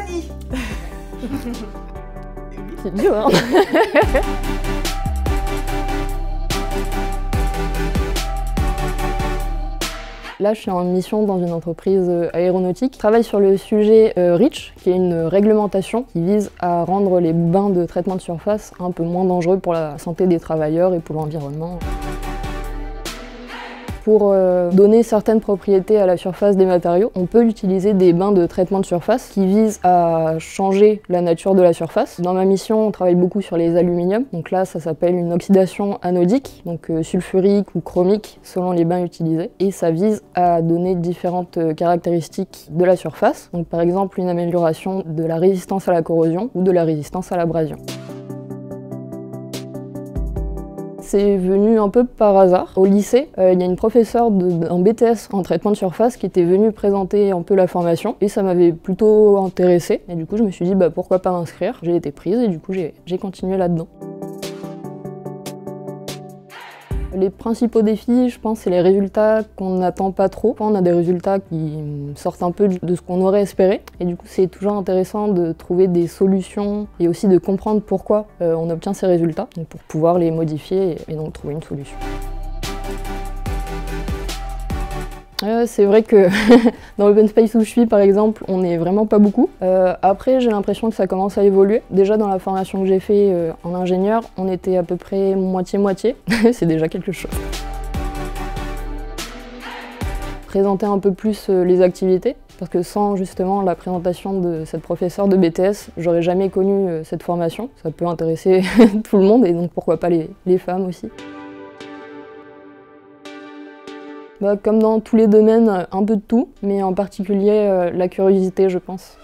Mélanie. C'est dur, hein. Là, je suis en mission dans une entreprise aéronautique. Je travaille sur le sujet REACH, qui est une réglementation qui vise à rendre les bains de traitement de surface un peu moins dangereux pour la santé des travailleurs et pour l'environnement. Pour donner certaines propriétés à la surface des matériaux, on peut utiliser des bains de traitement de surface qui visent à changer la nature de la surface. Dans ma mission, on travaille beaucoup sur les aluminiums. Donc là, ça s'appelle une oxydation anodique, donc sulfurique ou chromique selon les bains utilisés. Et ça vise à donner différentes caractéristiques de la surface. Donc par exemple, une amélioration de la résistance à la corrosion ou de la résistance à l'abrasion. C'est venu un peu par hasard. Au lycée, il y a une professeure d'un BTS en traitement de surface qui était venue présenter un peu la formation et ça m'avait plutôt intéressée. Et du coup, je me suis dit pourquoi pas m'inscrire. J'ai été prise et du coup, j'ai continué là-dedans. Les principaux défis, je pense, c'est les résultats qu'on n'attend pas trop. On a des résultats qui sortent un peu de ce qu'on aurait espéré. Et du coup, c'est toujours intéressant de trouver des solutions et aussi de comprendre pourquoi on obtient ces résultats, donc pour pouvoir les modifier et donc trouver une solution. C'est vrai que dans l'open space où je suis, par exemple, on n'est vraiment pas beaucoup. Après, j'ai l'impression que ça commence à évoluer. Déjà, dans la formation que j'ai fait en ingénieur, on était à peu près moitié-moitié. C'est déjà quelque chose. Présenter un peu plus les activités, parce que sans justement la présentation de cette professeure de BTS, j'aurais jamais connu cette formation. Ça peut intéresser tout le monde et donc pourquoi pas les femmes aussi. Comme dans tous les domaines, un peu de tout, mais en particulier la curiosité, je pense.